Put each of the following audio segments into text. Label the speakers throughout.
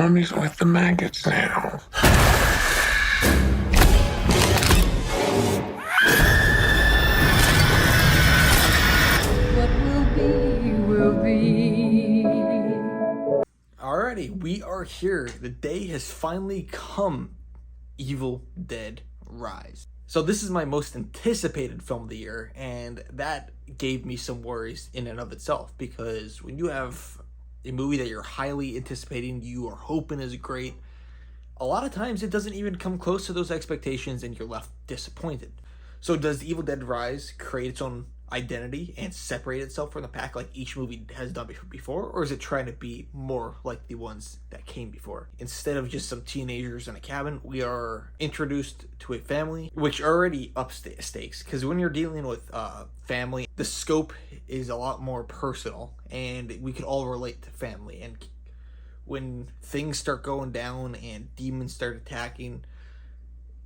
Speaker 1: Mommy's with the maggots now.
Speaker 2: What will be, will be.
Speaker 3: Alrighty, we are here. The day has finally come. Evil Dead Rise. So this is my most anticipated film of the year, and that gave me some worries in and of itself, because when you have a movie that you're highly anticipating, you are hoping is great, a lot of times it doesn't even come close to those expectations and you're left disappointed. So does Evil Dead Rise create its own identity and separate itself from the pack like each movie has done before, or is it trying to be more like the ones that came before? Instead of just some teenagers in a cabin, we are introduced to a family, which already ups the stakes, because when you're dealing with family, the scope is a lot more personal, and we can all relate to family. And when things start going down and demons start attacking,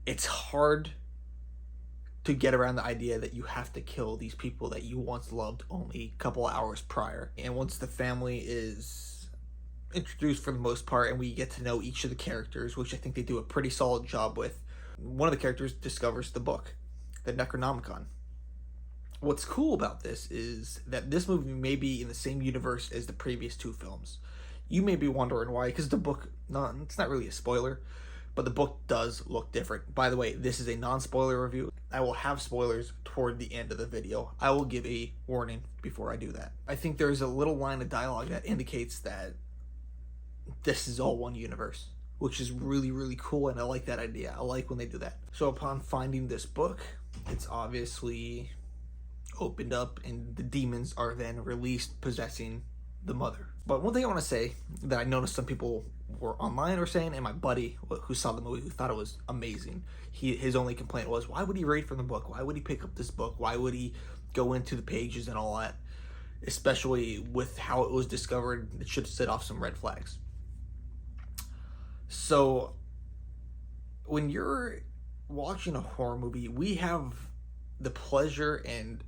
Speaker 3: it's hard to get around the idea that you have to kill these people that you once loved only a couple hours prior. And once the family is introduced for the most part and we get to know each of the characters, which I think they do a pretty solid job with, one of the characters discovers the book, the Necronomicon. What's cool about this is that this movie may be in the same universe as the previous two films. You may be wondering why, because the book, it's not really a spoiler, but the book does look different. By the way, this is a non-spoiler review. I will have spoilers toward the end of the video. I will give a warning before I do that. I think there's a little line of dialogue that indicates that this is all one universe, which is really, really cool, and I like that idea. I like when they do that. So upon finding this book, it's obviously opened up, and the demons are then released, possessing the mother. But one thing I want to say that I noticed some people were online or saying, and my buddy who saw the movie, who thought it was amazing, his only complaint was, why would he read from the book? Why would he pick up this book? Why would he go into the pages and all that? Especially with how it was discovered, it should set off some red flags. So when you're watching a horror movie, we have the pleasure and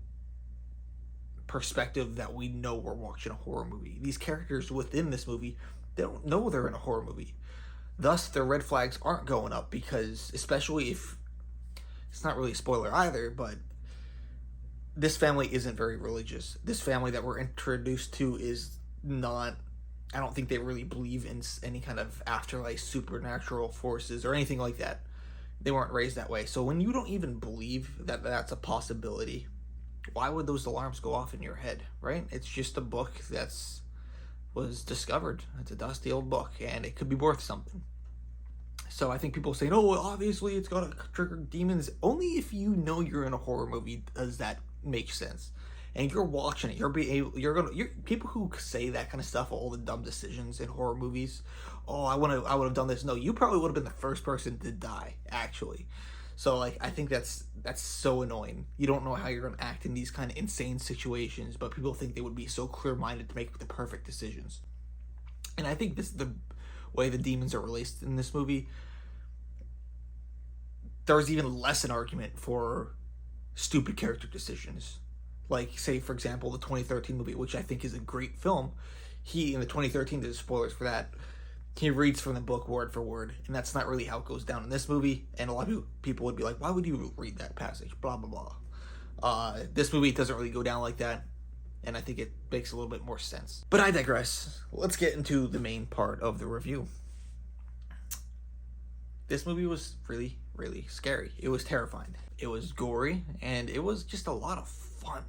Speaker 3: perspective that we know we're watching a horror movie. These characters within this movie, they don't know they're in a horror movie. Thus, their red flags aren't going up, because, especially if, it's not really a spoiler either, but this family isn't very religious. This family that we're introduced to is not, I don't think they really believe in any kind of afterlife, supernatural forces, or anything like that. They weren't raised that way. So when you don't even believe that that's a possibility, why would those alarms go off in your head, right? It's just a book that's was discovered. It's a dusty old book, and it could be worth something. So I think people saying, oh, well, obviously it's gonna trigger demons. Only if you know you're in a horror movie does that make sense. And you're watching it, people who say that kind of stuff, all the dumb decisions in horror movies. Oh, I would have done this. No, you probably would have been the first person to die, actually. So, like, I think that's so annoying. You don't know how you're going to act in these kind of insane situations, but people think they would be so clear-minded to make the perfect decisions. And I think this is the way the demons are released in this movie. There's even less an argument for stupid character decisions. Like, say, for example, the 2013 movie, which I think is a great film. In the 2013, there's spoilers for that, he reads from the book word for word, and that's not really how it goes down in this movie. And a lot of people would be like, why would you read that passage? Blah, blah, blah. This movie doesn't really go down like that, and I think it makes a little bit more sense. But I digress. Let's get into the main part of the review. This movie was really, really scary. It was terrifying. It was gory, and it was just a lot of fun.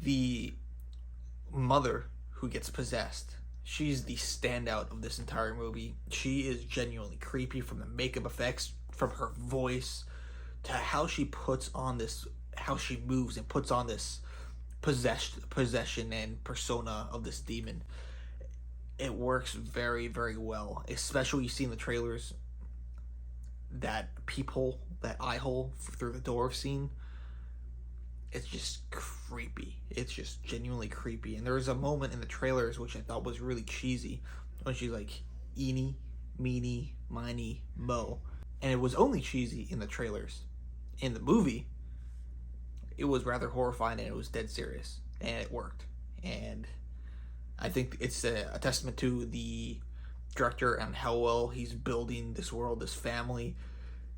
Speaker 3: The mother who gets possessed, she's the standout of this entire movie. She is genuinely creepy, from the makeup effects, from her voice, to how she puts on this, how she moves and puts on this possession and persona of this demon. It works very, very well. Especially you see in the trailers that peephole, that eye hole through the door scene. It's just creepy. It's just genuinely creepy. And there was a moment in the trailers which I thought was really cheesy, when she's like, eeny, meeny, miny, mo. And it was only cheesy in the trailers. In the movie, it was rather horrifying, and it was dead serious. And it worked. And I think it's a testament to the director and how well he's building this world, this family,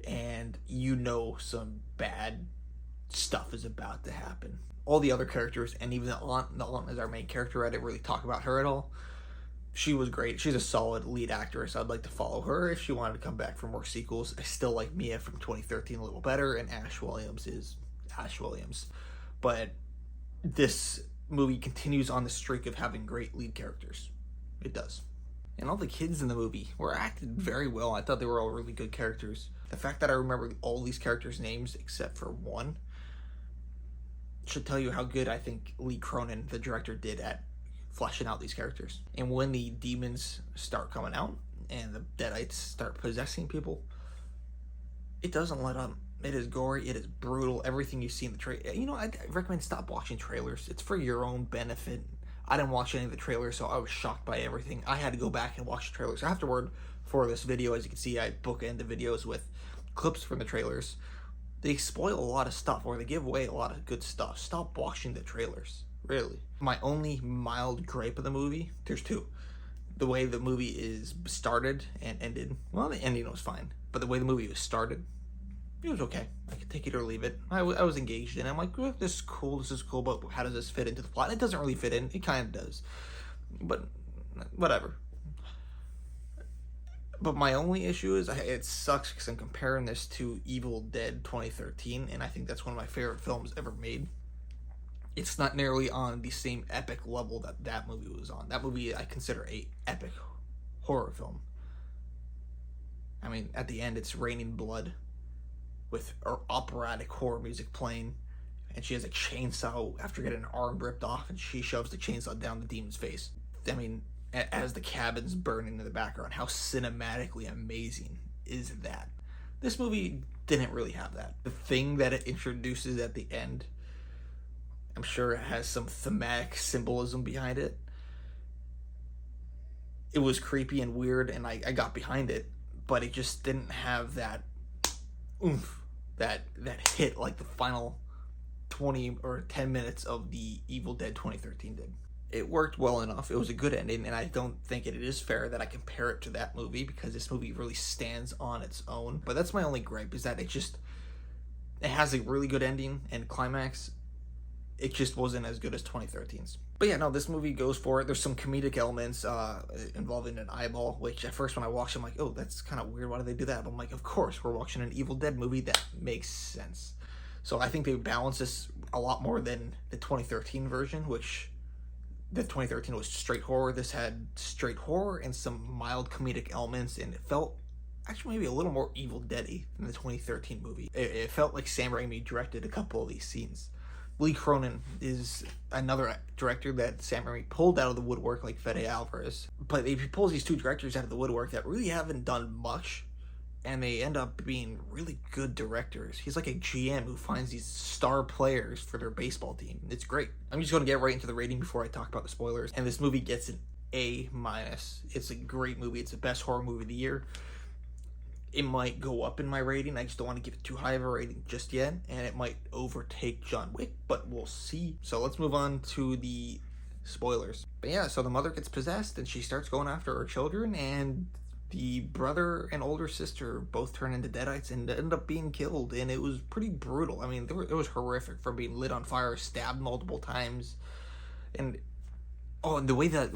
Speaker 3: and you know some bad stuff is about to happen. All the other characters, and even the aunt is our main character. I didn't really talk about her at all. She was great. She's a solid lead actress. I'd like to follow her if she wanted to come back for more sequels. I still like Mia from 2013 a little better, and Ash Williams is Ash Williams. But this movie continues on the streak of having great lead characters. It does. And all the kids in the movie were acted very well. I thought they were all really good characters. The fact that I remember all these characters' names except for one should tell you how good I think Lee Cronin, the director, did at fleshing out these characters. And when the demons start coming out and the Deadites start possessing people, it doesn't let up. It is gory, it is brutal, everything you see in the trailer. You know, I recommend stop watching trailers. It's for your own benefit. I didn't watch any of the trailers, so I was shocked by everything. I had to go back and watch the trailers afterward for this video. As you can see, I bookend the videos with clips from the trailers. They spoil a lot of stuff, or they give away a lot of good stuff. Stop watching the trailers. Really. My only mild gripe of the movie, there's two. The way the movie is started and ended. Well, the ending was fine, but the way the movie was started, it was okay. I could take it or leave it. I was engaged in it. I'm like, well, this is cool, but how does this fit into the plot? It doesn't really fit in. It kind of does. But whatever. But my only issue is it sucks because I'm comparing this to Evil Dead 2013, and I think that's one of my favorite films ever made. It's not nearly on the same epic level that movie was on. That movie I consider a epic horror film. I mean, at the end, it's raining blood with operatic horror music playing, and she has a chainsaw after getting an arm ripped off, and she shoves the chainsaw down the demon's face. I mean, as the cabin's burning in the background, how cinematically amazing is that? This movie didn't really have that. The thing that it introduces at the end, I'm sure it has some thematic symbolism behind it. It was creepy and weird, and I got behind it, but it just didn't have that oomph, that hit like the final 20 or 10 minutes of the Evil Dead 2013 did. It worked well enough. It was a good ending, and I don't think it is fair that I compare it to that movie because this movie really stands on its own. But that's my only gripe, is that it has a really good ending and climax. It just wasn't as good as 2013's. But yeah, no, this movie goes for it. There's some comedic elements involving an eyeball, which at first when I watched, I'm like, oh, that's kind of weird. Why do they do that? But I'm like, of course, we're watching an Evil Dead movie. That makes sense. So I think they balance this a lot more than the 2013 version, which the 2013 was straight horror. This had straight horror and some mild comedic elements, and it felt actually maybe a little more Evil Dead-y than the 2013 movie. It felt like Sam Raimi directed a couple of these scenes. Lee Cronin is another director that Sam Raimi pulled out of the woodwork, like Fede Alvarez. But he pulls these two directors out of the woodwork that really haven't done much, and they end up being really good directors. He's like a GM who finds these star players for their baseball team. It's great. I'm just going to get right into the rating before I talk about the spoilers. And this movie gets an A-. It's a great movie. It's the best horror movie of the year. It might go up in my rating. I just don't want to give it too high of a rating just yet, and it might overtake John Wick, but we'll see. So let's move on to the spoilers. But yeah, so the mother gets possessed, and she starts going after her children, and the brother and older sister both turn into deadites and end up being killed, and it was pretty brutal. I mean, it was horrific, from being lit on fire, stabbed multiple times, and the way that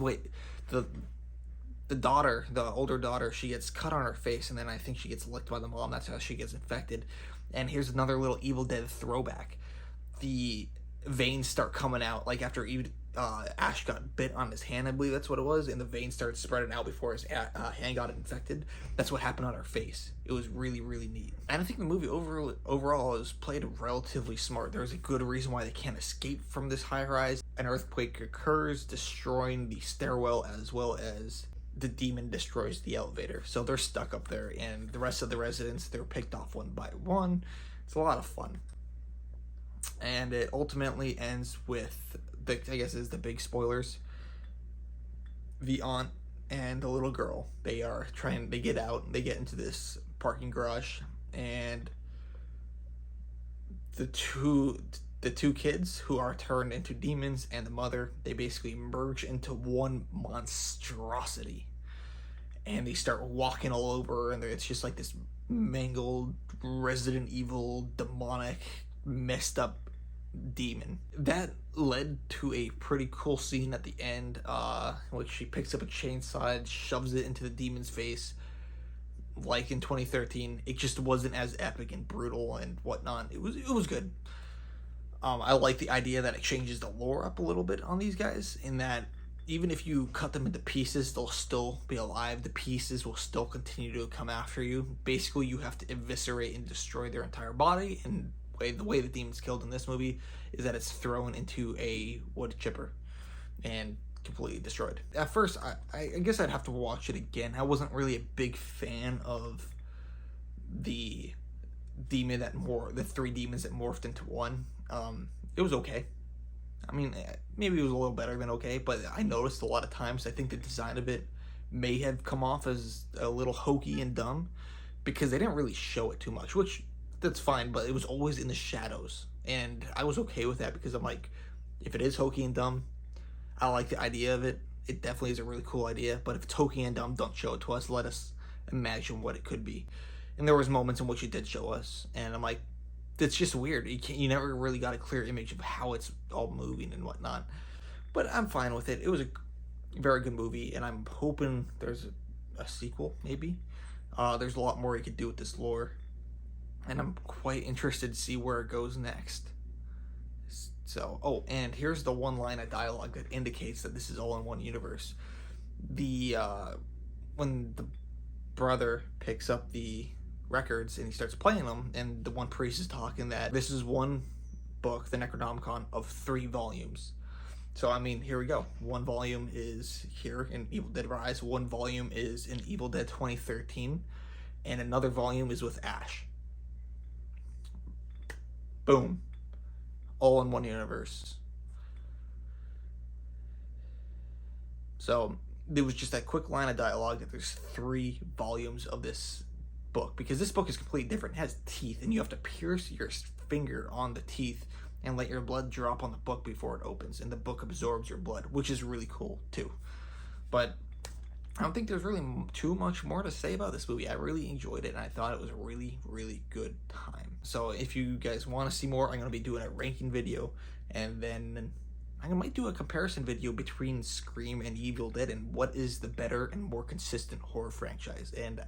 Speaker 3: the daughter, the older daughter, she gets cut on her face, and then I think she gets licked by the mom. That's how she gets infected. And here's another little Evil Dead throwback. The veins start coming out, like after Ash got bit on his hand, I believe that's what it was, and the veins started spreading out before his hand got infected. That's what happened on her face. It was really, really neat. And I think the movie overall is played relatively smart. There's a good reason why they can't escape from this high rise. An earthquake occurs, destroying the stairwell as well as the demon destroys the elevator. So they're stuck up there, and the rest of the residents, they're picked off one by one. It's a lot of fun. And it ultimately ends with, I guess is the big spoilers, the aunt and the little girl. They get out, they get into this parking garage, and the two kids who are turned into demons and the mother, they basically merge into one monstrosity. and they start walking all over, and it's just like this mangled Resident Evil demonic messed up demon. That led to a pretty cool scene at the end, in which she picks up a chainsaw and shoves it into the demon's face. Like in 2013, it just wasn't as epic and brutal and whatnot. It was good. I like the idea that it changes the lore up a little bit on these guys, in that even if you cut them into pieces, they'll still be alive. The pieces will still continue to come after you. Basically, you have to eviscerate and destroy their entire body, and the way the demon's killed in this movie is that it's thrown into a wood chipper and completely destroyed. At first, I guess I'd have to watch it again. I wasn't really a big fan of the the three demons that morphed into one. It was okay. I mean, maybe it was a little better than okay, but I noticed a lot of times, I think the design of it may have come off as a little hokey and dumb, because they didn't really show it too much, which, that's fine, but it was always in the shadows, and I was okay with that, because I'm like, if it is hokey and dumb, I like the idea of it. It definitely is a really cool idea, but if it's hokey and dumb, don't show it to us. Let us imagine what it could be. And there was moments in which it did show us, and I'm like, it's just weird. You never really got a clear image of how it's all moving and whatnot. But I'm fine with it. It was a very good movie, and I'm hoping there's a sequel, maybe. There's a lot more you could do with this lore, and I'm quite interested to see where it goes next. So, oh, and here's the one line of dialogue that indicates that this is all in one universe. When the brother picks up the records and he starts playing them, and the one priest is talking that this is one book, the Necronomicon, of 3 volumes. So, I mean, here we go. One volume is here in Evil Dead Rise, one volume is in Evil Dead 2013, and another volume is with Ash. Boom. All in one universe. So, there was just that quick line of dialogue that there's 3 volumes of this book, because this book is completely different. It has teeth, and you have to pierce your finger on the teeth and let your blood drop on the book before it opens, and the book absorbs your blood, which is really cool too. But I don't think there's really too much more to say about this movie. I really enjoyed it, and I thought it was a really, really good time. So if you guys want to see more, I'm going to be doing a ranking video, and then I might do a comparison video between Scream and Evil Dead, and what is the better and more consistent horror franchise. And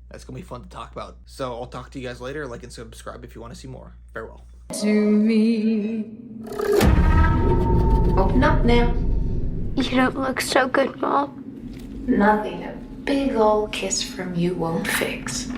Speaker 3: that's going to be fun to talk about. So I'll talk to you guys later. Like and subscribe if you want to see more. Farewell.
Speaker 2: To me.
Speaker 4: Open up now.
Speaker 5: You don't look so good, Mom.
Speaker 4: Nothing a big old kiss from you won't fix.